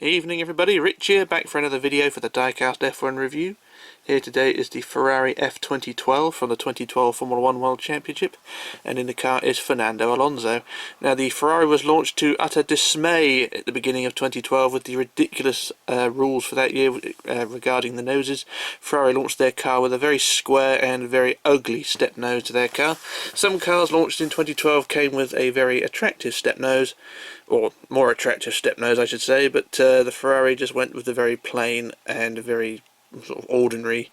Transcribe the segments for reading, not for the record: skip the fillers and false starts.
Evening everybody, Rich here, back for another video for the Diecast F1 review. Here today is the Ferrari F2012 from the 2012 Formula 1 World Championship, and in the car is Fernando Alonso. Now the Ferrari was launched to utter dismay at the beginning of 2012 with the ridiculous rules for that year regarding the noses. Ferrari launched their car with a very square and very ugly step nose to their car. Some cars launched in 2012 came with a very attractive step nose, or more attractive step nose I should say, but the Ferrari just went with the very plain and very sort of ordinary,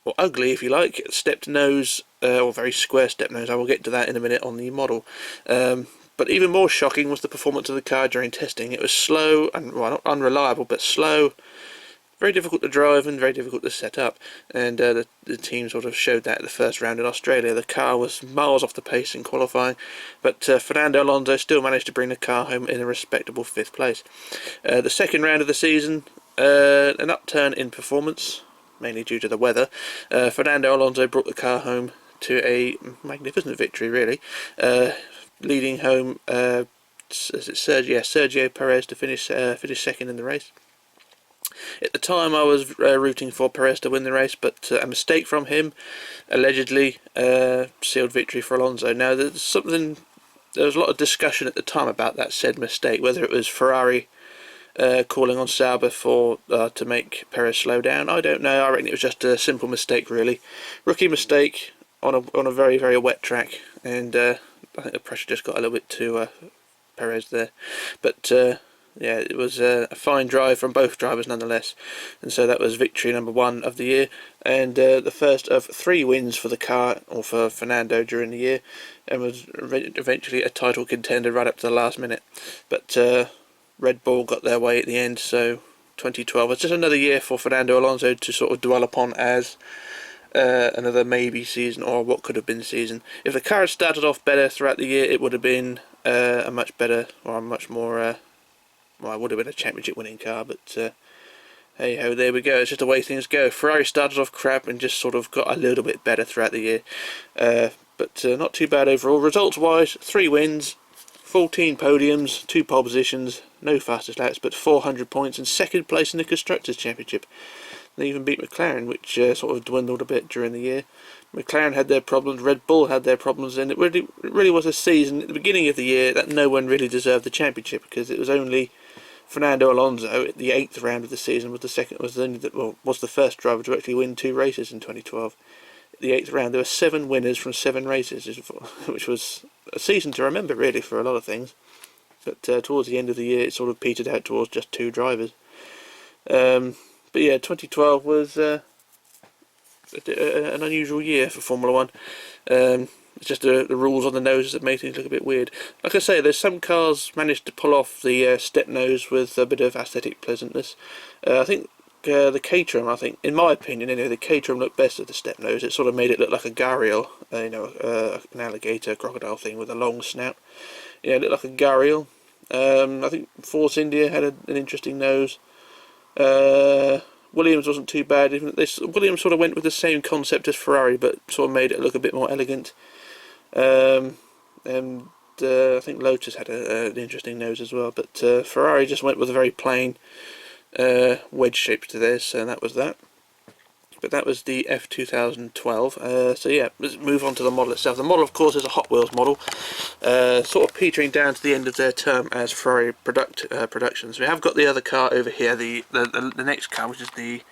or ugly if you like, stepped nose, or very square step nose. I will get to that in a minute on the model. But even more shocking was the performance of the car during testing. It was slow, and well, not unreliable, but slow, very difficult to drive and very difficult to set up, and the team sort of showed that at the first round in Australia. The car was miles off the pace in qualifying, but Fernando Alonso still managed to bring the car home in a respectable 5th place. The second round of the season, an upturn in performance, mainly due to the weather. Fernando Alonso brought the car home to a magnificent victory, really, leading home Sergio Perez to finish second in the race. At the time I was rooting for Perez to win the race, but a mistake from him allegedly sealed victory for Alonso. Now there was a lot of discussion at the time about that said mistake, whether it was Ferrari calling on Sauber to make Perez slow down. I don't know. I reckon it was just a simple mistake, really. Rookie mistake on a very, very wet track, and I think the pressure just got a little bit to Perez there. But yeah, it was a fine drive from both drivers nonetheless, and so that was victory number 1 of the year, and the first of 3 wins for the car, or for Fernando, during the year, and was eventually a title contender right up to the last minute. But Red Bull got their way at the end, so 2012 was just another year for Fernando Alonso to sort of dwell upon as another maybe season, or what could have been season. If the car had started off better throughout the year, it would have been a much better, or a much more well, it would have been a championship winning car, but hey ho, there we go. It's just the way things go. Ferrari started off crap and just sort of got a little bit better throughout the year, but not too bad overall. Results wise, 3 wins, 14 podiums, 2 pole positions, no fastest laps, but 400 points, and 2nd place in the Constructors' Championship. They even beat McLaren, which sort of dwindled a bit during the year. McLaren had their problems, Red Bull had their problems, and it really was a season at the beginning of the year that no one really deserved the championship, because it was only Fernando Alonso at the 8th round of the season was the first driver to actually win 2 races in 2012. At the 8th round there were 7 winners from 7 races, which was a season to remember really for a lot of things. But towards the end of the year it sort of petered out towards just 2 drivers. But yeah, 2012 was an unusual year for Formula 1. It's just the rules on the noses that make things look a bit weird. Like I say, there's some cars managed to pull off the step nose with a bit of aesthetic pleasantness. I think the Caterham, in my opinion anyway, the Caterham looked best with the step nose. It sort of made it look like a gharial, an alligator, crocodile thing with a long snout. Yeah, it looked like a gharial. I think Force India had an interesting nose. Williams wasn't too bad. Williams sort of went with the same concept as Ferrari, but sort of made it look a bit more elegant. And I think Lotus had an interesting nose as well, but Ferrari just went with a very plain wedge shape to theirs, and that was that. But that was the F2012. So yeah, let's move on to the model itself. The model, of course, is a Hot Wheels model, sort of petering down to the end of their term as Ferrari Productions. We have got the other car over here, the next car, which is the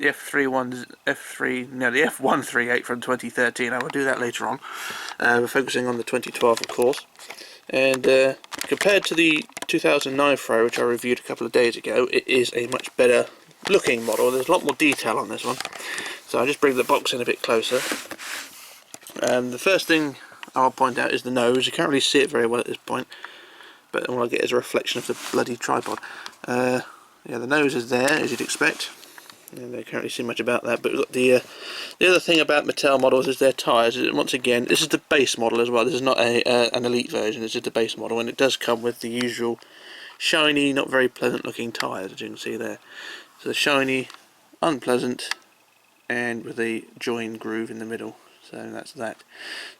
F138 from 2013. I will do that later on. We're focusing on the 2012, of course. And compared to the 2009 Ferrari, which I reviewed a couple of days ago, it is a much better looking model. There's a lot more detail on this one. So I'll just bring the box in a bit closer. The first thing I'll point out is the nose. You can't really see it very well at this point, but all I get is a reflection of the bloody tripod. Yeah, the nose is there, as you'd expect. And I can't really see much about that, but we've got the other thing about Mattel models is their tyres. Once again, this is the base model as well. This is not an elite version. This is the base model, and it does come with the usual shiny, not very pleasant looking tyres, as you can see there. So shiny, unpleasant, and with a join groove in the middle. So that's that.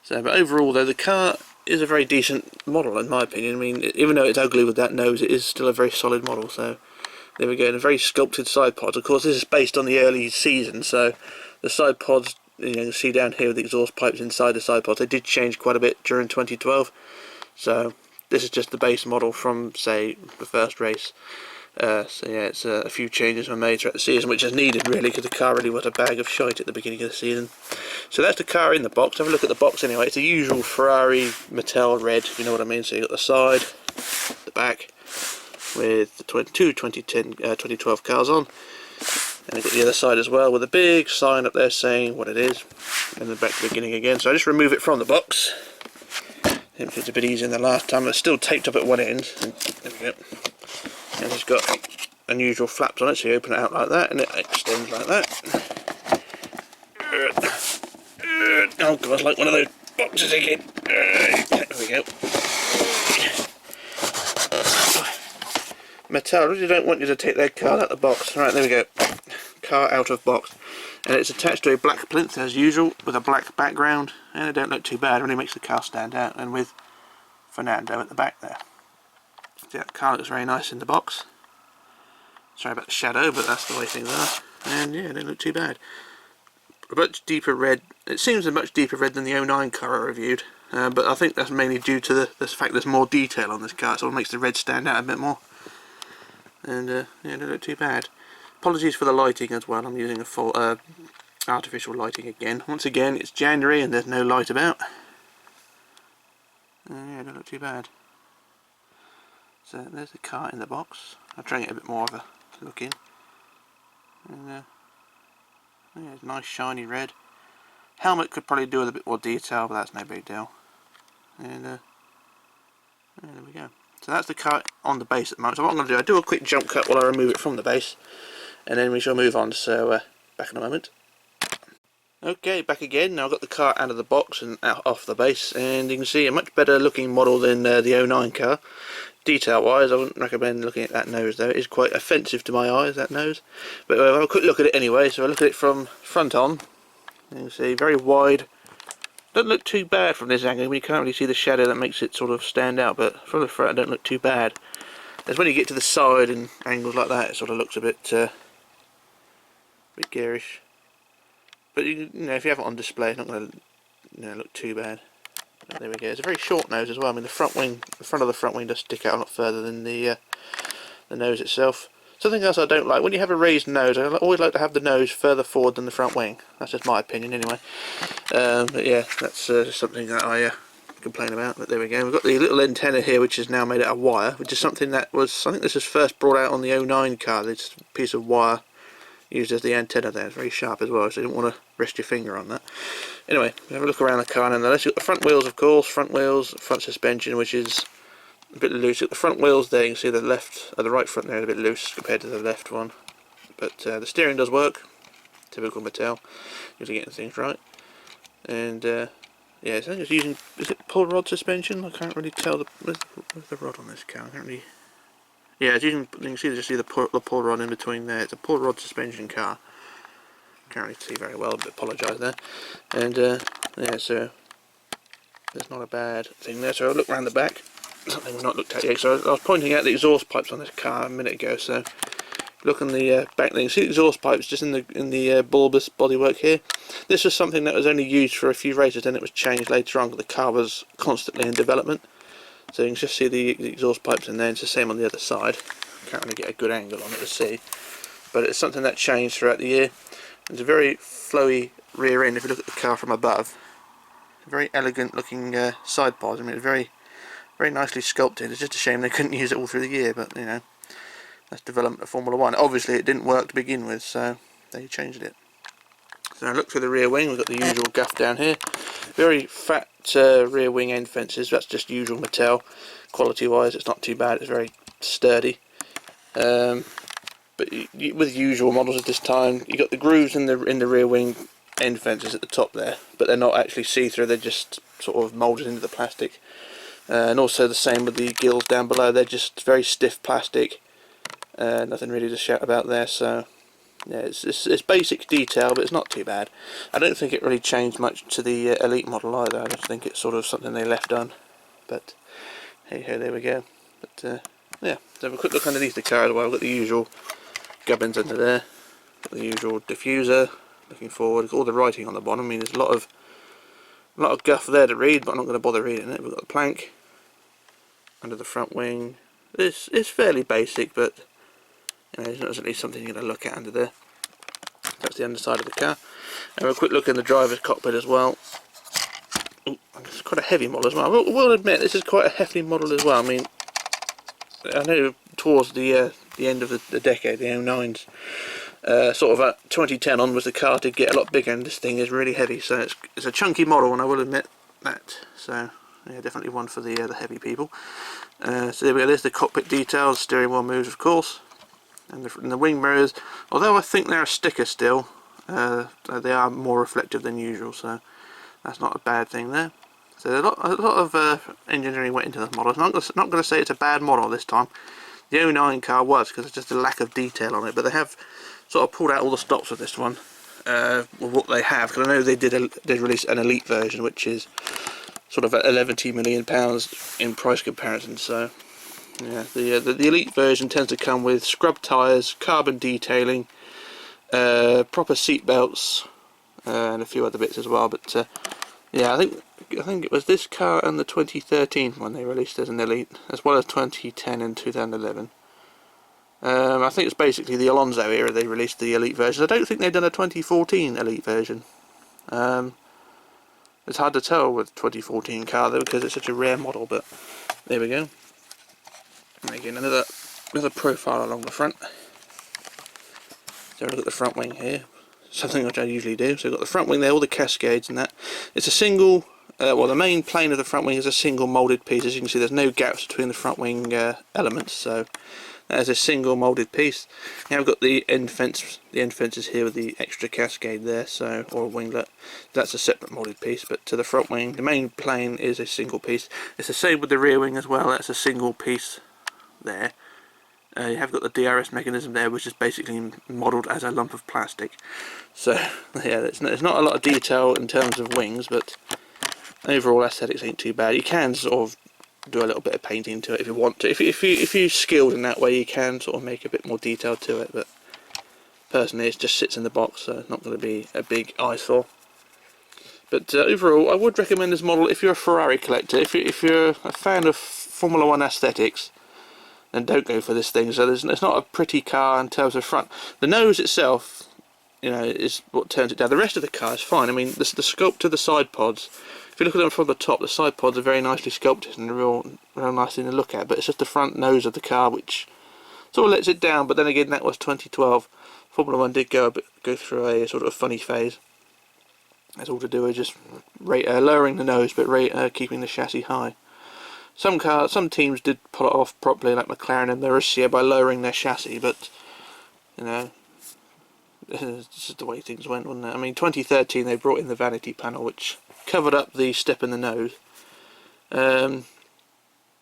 So, but overall though, the car is a very decent model in my opinion. I mean, even though it's ugly with that nose, it is still a very solid model. So there we go, and a very sculpted side pods. Of course, this is based on the early season, so the side pods, you can see down here with the exhaust pipes inside the side pods, they did change quite a bit during 2012. So this is just the base model from, say, the first race. So yeah, it's a few changes were made throughout the season, which is needed really, because the car really was a bag of shite at the beginning of the season. So that's the car in the box. Have a look at the box anyway. It's the usual Ferrari Mattel red, if you know what I mean. So you've got the side, the back, with the two 2012 cars on. And we've got the other side as well, with a big sign up there saying what it is. And then back to the beginning again. So I just remove it from the box. It's a bit easier than the last time. It's still taped up at one end. There we go. And it's got unusual flaps on it, so you open it out like that and it extends like that. Oh god, like one of those boxes again. There we go. Mattel really don't want you to take their car out of the box. Right, there we go. Car out of box. And it's attached to a black plinth as usual, with a black background, and it don't look too bad. It really makes the car stand out, and with Fernando at the back there. So yeah, the car looks very nice in the box. Sorry about the shadow, but that's the way things are. And yeah, they don't look too bad. A much deeper red. It seems a much deeper red than the 09 car I reviewed, but I think that's mainly due to the fact there's more detail on this car, so it makes the red stand out a bit more. And yeah, they don't look too bad. Apologies for the lighting as well. I'm using a full artificial lighting again. Once again, it's January and there's no light about. Yeah, they don't look too bad. So there's the car in the box. I'll try and get a bit more of a look in. And yeah, it's nice shiny red. Helmet could probably do with a bit more detail, but that's no big deal. And yeah, there we go. So that's the car on the base at the moment. So what I'm going to do, I'll do a quick jump cut while I remove it from the base, and then we shall move on. So back in a moment. Okay, back again. Now I've got the car out of the box and out off the base, and you can see a much better looking model than the 09 car. Detail wise, I wouldn't recommend looking at that nose though. It is quite offensive to my eyes, that nose. But I'll have a quick look at it anyway. So I look at it from front on. You can see very wide. Doesn't look too bad from this angle. You can't really see the shadow that makes it sort of stand out, but from the front it don't look too bad. It's when you get to the side and angles like that, it sort of looks a bit garish. But you know, if you have it on display, it's not going to look too bad. But there we go. It's a very short nose as well. I mean, the front of the front wing does stick out a lot further than the nose itself. Something else I don't like, when you have a raised nose, I always like to have the nose further forward than the front wing. That's just my opinion anyway. But yeah, that's something that I complain about. But there we go. We've got the little antenna here, which is now made out of wire, which is something that was, I think this was first brought out on the 09 car. This piece of wire used as the antenna there. It's very sharp as well, so you don't want to rest your finger on that. Anyway, we have a look around the car nonetheless. You've got the front wheels, of course, front suspension, which is a bit loose. At the front wheels there, you can see the right front there is a bit loose compared to the left one. But the steering does work. Typical Mattel, usually getting things right. And yeah, I think it's using, is it pull rod suspension? I can't really tell. Where's the rod on this car? I can't really. Yeah, it's using. You can see the pull rod in between there. It's a pull rod suspension car. Can't really see very well, but apologise there. And yeah, so there's not a bad thing there. So I'll look around the back. Something we've not looked at yet. So I was pointing out the exhaust pipes on this car a minute ago. So look on the back there. You can see the exhaust pipes just in the bulbous bodywork here. This was something that was only used for a few races, then it was changed later on because the car was constantly in development. So you can just see the exhaust pipes in there. It's the same on the other side. Can't really get a good angle on it to see, but it's something that changed throughout the year. It's a very flowy rear end if you look at the car from above. Very elegant looking side pods. I mean, it's very nicely sculpted. It's just a shame they couldn't use it all through the year, but you know, that's development of Formula 1. Obviously it didn't work to begin with, so they changed it. So I look through the rear wing. We've got the usual gaff down here. Very fat rear wing end fences. That's just usual Mattel. Quality wise, it's not too bad. It's very sturdy. But with usual models at this time, you got the grooves in the rear wing end fences at the top there, but they're not actually see-through. They're just sort of moulded into the plastic. And also the same with the gills down below. They're just very stiff plastic. Nothing really to shout about there. So yeah, it's basic detail, but it's not too bad. I don't think it really changed much to the Elite model either. I just think it's sort of something they left on. But hey ho, there we go. But yeah, so have a quick look underneath the car as well. I've got the usual gubbins under there, got the usual diffuser. Looking forward, all the writing on the bottom. I mean, there's a lot of guff there to read, but I'm not going to bother reading it. We've got the plank under the front wing. It's fairly basic, but you know, it's not exactly something you're going to look at under there. That's the underside of the car. And a quick look in the driver's cockpit as well. Ooh, it's quite a heavy model as well. I will admit this is quite a hefty model as well. I mean, I know towards the end of the decade, the 09s, sort of at 2010 onwards, the car did get a lot bigger, and this thing is really heavy. So it's a chunky model, and I will admit that. So yeah, definitely one for the heavy people. So there we go. There's the cockpit details. Steering wheel moves, of course, and the wing mirrors. Although I think they're a sticker still, they are more reflective than usual. So that's not a bad thing there. So a lot of engineering went into this model. I'm not going to say it's a bad model this time. The 09 car was, because it's just a lack of detail on it, but they have sort of pulled out all the stops of this one with what they have, because I know they did release an Elite version, which is sort of at £11 million in price comparison. So yeah, the Elite version tends to come with scrub tyres, carbon detailing, proper seat belts, and a few other bits as well. But yeah, I think it was this car and the 2013 one they released as an Elite, as well as 2010 and 2011. I think it's basically the Alonso era they released the Elite version. I don't think they've done a 2014 Elite version. It's hard to tell with 2014 car though, because it's such a rare model, but there we go. And again, another profile along the front. So look at the front wing here, something which I usually do. So we've got the front wing there, all the cascades and that. It's a single, well, the main plane of the front wing is a single moulded piece. As you can see, there's no gaps between the front wing elements, so that is a single moulded piece. Now we've got the end fence. The end fence is here with the extra cascade there, so, or winglet. That's a separate moulded piece. But to the front wing, the main plane is a single piece. It's the same with the rear wing as well. That's a single piece there. You have got the DRS mechanism there, which is basically modelled as a lump of plastic. So yeah, there's not a lot of detail in terms of wings, but overall aesthetics ain't too bad. You can sort of do a little bit of painting to it if you want to. If you're skilled in that way, you can sort of make a bit more detail to it. But personally, it just sits in the box, so it's not going to be a big eyesore. But overall, I would recommend this model if you're a Ferrari collector. If you're a fan of Formula 1 aesthetics, then don't go for this thing. So it's not a pretty car in terms of front. The nose itself, you know, is what turns it down. The rest of the car is fine. I mean, the sculpt of the side pods, if you look at them from the top, the side pods are very nicely sculpted and real nice thing to look at. But it's just the front nose of the car which sort of lets it down. But then again, that was 2012. Formula 1 did go through a sort of funny phase. That's all to do with just lowering the nose, but keeping the chassis high. Some teams did pull it off properly, like McLaren and Mercedes, by lowering their chassis, but you know, this is the way things went, wasn't it? I mean, 2013 they brought in the vanity panel, which covered up the step in the nose, but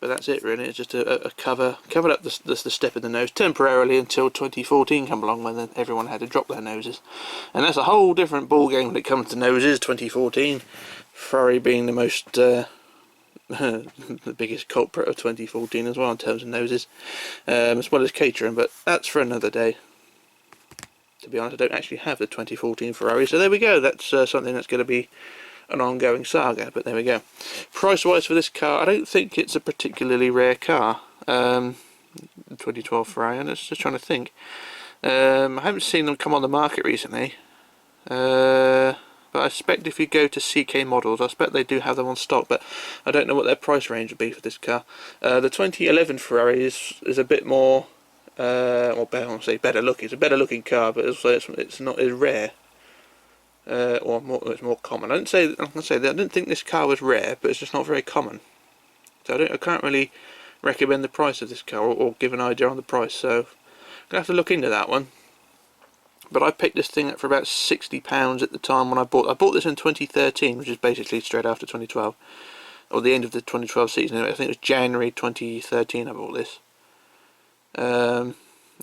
that's it really. It's just a covered up the step in the nose temporarily until 2014 came along, when then everyone had to drop their noses, and that's a whole different ball game when it comes to noses. 2014, Ferrari being the most the biggest culprit of 2014 as well in terms of noses, as well as catering, but that's for another day. To be honest, I don't actually have the 2014 Ferrari, so there we go. That's something that's going to be an ongoing saga, but there we go. Price wise for this car, I don't think it's a particularly rare car. 2012 Ferrari, and I was just trying to think. I haven't seen them come on the market recently, but I expect if you go to CK Models, I expect they do have them on stock, but I don't know what their price range would be for this car. The 2011 Ferrari is a bit more, or better, I won't say better looking. It's a better looking car, but it's not as rare, or it's more common. I didn't think this car was rare, but it's just not very common. So I can't really recommend the price of this car, or give an idea on the price. So I'm gonna have to look into that one. But I picked this thing up for about £60 at the time when I bought this in 2013, which is basically straight after 2012, or the end of the 2012 season. I think it was January 2013 I bought this. And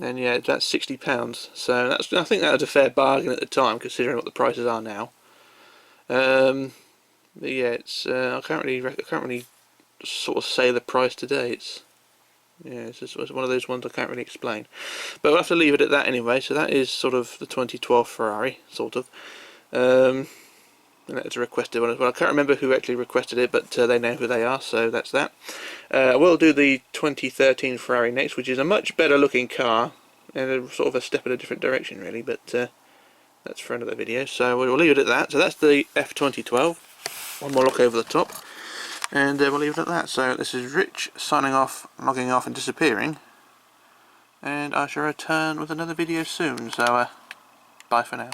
and yeah, it's about £60. So I think that was a fair bargain at the time, considering what the prices are now. But yeah, it's I can't really sort of say the price today. It's one of those ones I can't really explain. But we'll have to leave it at that anyway. So that is sort of the 2012 Ferrari, sort of. And it's a requested one as well. I can't remember who actually requested it, but they know who they are, so that's that. We'll do the 2013 Ferrari next, which is a much better looking car, and a sort of a step in a different direction really, but that's for another video. So we'll leave it at that. So that's the F2012. One more look over the top, and we'll leave it at that. So this is Rich signing off, logging off and disappearing, and I shall return with another video soon. So bye for now.